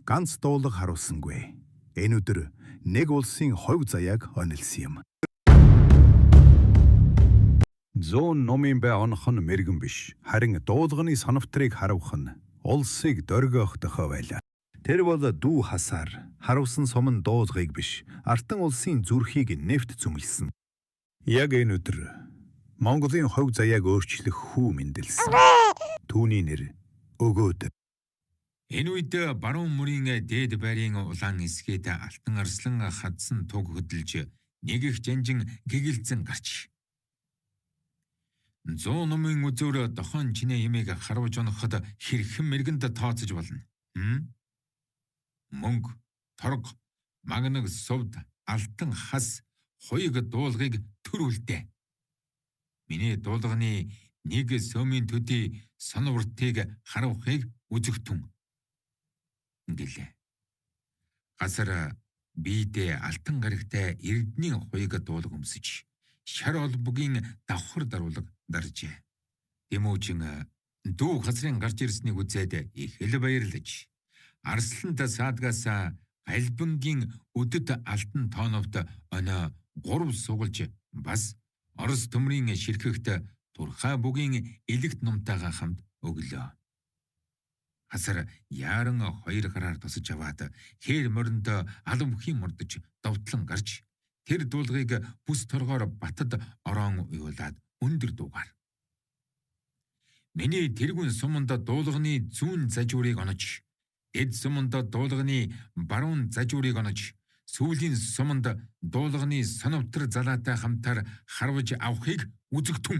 ганц дуулга харуулсангүй. Энэ өдөр нэг улсын хувь заяаг онилсан юм. 100 номын бай онох нь мэргэн биш. Харин дуулганы санавтрыг харуулах нь улсыг дөргиөх дохой байлаа. Тэр бол дүү хасаар харуулсан сумын дуулгыг биш, артан улсын зүрхийг нефт зүмэлсэн. Яг энэ өдөр Монголын хувь заяаг өөрчлөх хүү мэндэлсэн. Түүний нэр Өгөөд. Энэ үед баруун мөрийн дээд байрын улаан эсгээд алтан арслан хадсан туг хөдөлж нэг их жанжин гэгэлзэн гарч. 100 номын үзүүр дохон чинээ ямиг харуулж оноход хэрхэн мэргэнд тооцож болно. Мөнгө, торг, магнаг сувд, алтан хас, хуйг дуулгыг төрүүлдэ. Миний дуулганы нэг сөмийн төдий сонвортыг харуулахыг үзэгтэн. Гэлээ. Гасар биедээ алтан гарагтай эрдний хуйг дуулга өмсөж, шар олбогийн давхар даруулга даржээ. Тэмүүжин дүү хасрын гарч ирснийг үзээд их л баярлаж, арслант саадгаас альбангийн өдөд алтан тооновт оноо 3 сугалж бас Орос төмрийн ширхэгт турхаа бүгийн элэгт номтойгоо хамт өглөө. Хасар яаран 2 гараар тусаж аваад хээр моринд алам бүхийн мордож довтлон гарч тэр дуулгыг бүс торгоор батад ороон уйлаад өндөр дуугаар. Миний тэргүүн суманд дуулганы зүүн зажуурыг онож, дэд суманд дуулганы баруун зажуурыг онож, сүүлийн суманд дуулганы соновтор залаатай хамтаар харваж авахыг үзэгтэн.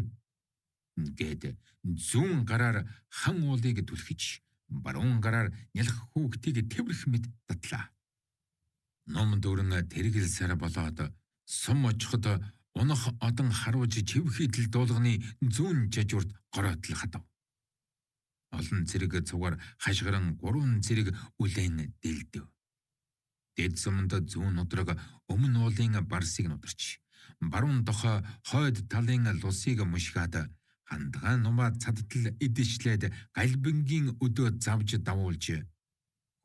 Гэд зүүн гараар хан уулыг түлхэж, баруун гараар нялх хүүхдийг тэврэх мэт татлаа. Ном дөрөн тэргэл сар болоод сум очиход унах одон харуулж чивхийдэл дуулганы зүүн жажуурт гороотл хадав. Олон зэрэг цугаар хашгиран 3 зэрэг үлэн дэлдэв. Дэд суманд зүүн удраг өмнө уулын барсыг нударч, баруун дохой хойд талын лусыг мушгаад хандгаан нумаа цадтал идэвчлээд галбингийн өдөө завж давуулж,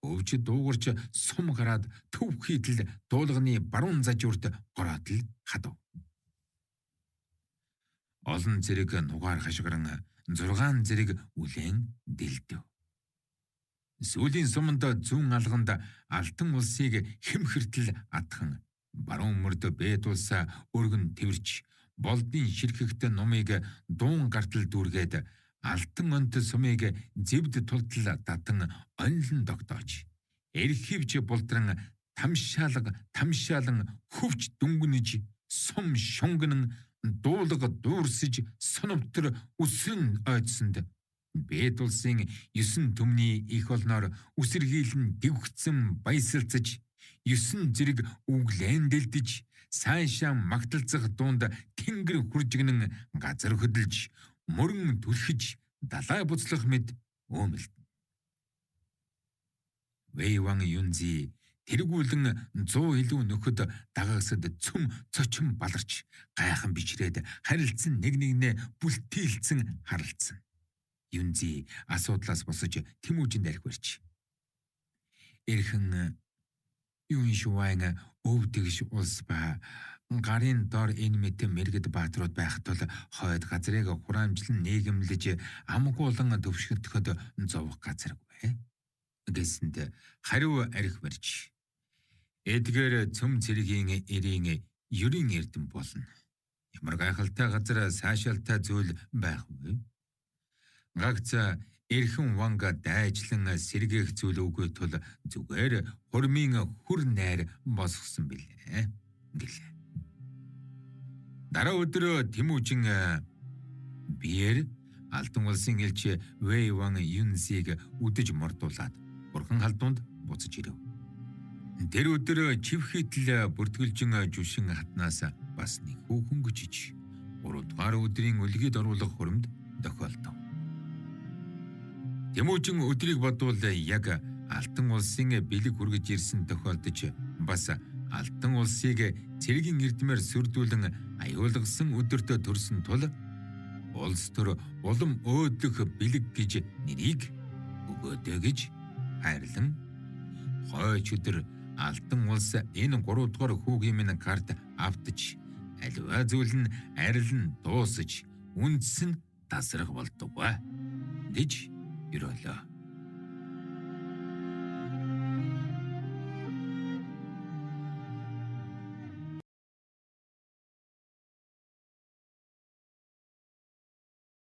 өвч дуугарч сум гараад төв хийтэл дуулганы баруун зажуурт гороотл хадав. Олон зэрэг нугаар хашгиран 6 зэрэг үлэн дэлдэв. Сүүлийн суманд зүүн алганд алтан улсыг хэмхэртэл атхан, баруун мөрд бэд улсаа өргөн тэрч, болдын ширхэгт номыг дуун гартал дүүргээд, алтан онт сумыг зэвд тултал датан онлон тогтоож, эрхивж булдран тамшаалан хөвч дүнгэнэж, сум шунган дуулга дуурсэж сонвтор үсрэн ойдсонд бэд улсын 9 төмний их олноор үсэргийлэн дэвхцэн баясалцаж, 9 зэрэг үглэн дэлдэж, сайшаа магталцах дунд тэнгэр хуржигнэн газар хөдөлж, мөрөн түлхэж, далай буцлах мэд өөмөлд. Вэйван Юнзи тэргүүлэн 100 илүү нөхөд дагагсад цөм цочин баларч, гайхан бичрээд харилцсан нэг-нэгнээ бүлтийлцэн харалцсан. Юнзи асуудлаас босож Тэмүүжинд арх барьж. Эрхэн Юншуайн өвдөгш улс ба гарын дор энэ мэт мэрэгд баатрууд байх тул хойд газрыг хураамжлан нийгэмлэж амгуулан төвшгөдөхөд зовх газаргүй. Гэсэнд хариу арх барьж. Эдгээр цөм цэргийн эрийн ерийн эрдэм болно. Ямар гайхалтай газар сайшаалтай зүйл байхгүй. Гагц эрхэн ванга дайжлан сэргээх зүйл үгүй тул зүгээр хурмын хүр найр босгосон билээ. Гэлээ. Дараа өдөр Тэмүүжин биер алтан улсын элч Вэйван Юнзиг үдэж мордуулаад бурхан халдуунд буцаж ирэв. Тэр өдөр чивхийтэл бүртгэлжин жүшин хатнаас бас нэг хөнгөжиж 3 дугаар өдрийн үлгийд оруулах хуримд тохиолдов. Тэмүүжин өдрийг бодвол яг алтан улсын бэлэг хүргэж ирсэн тохиолдож, бас алтан улсыг цэргийн эрдмээр сүрдүүлэн аюулгасан өдөрт төрсөн тул улс төр улам өөдөх бэлэг гэж нэрийг өгөөдөө гэж хайрлан хойч өдөр Алтан улс энэ 3 дугаар хүүгийн минь карт автаж аливаа зүйл нь арилн дуусаж үндс нь тасрах болдог ба гэж ерөөлөө.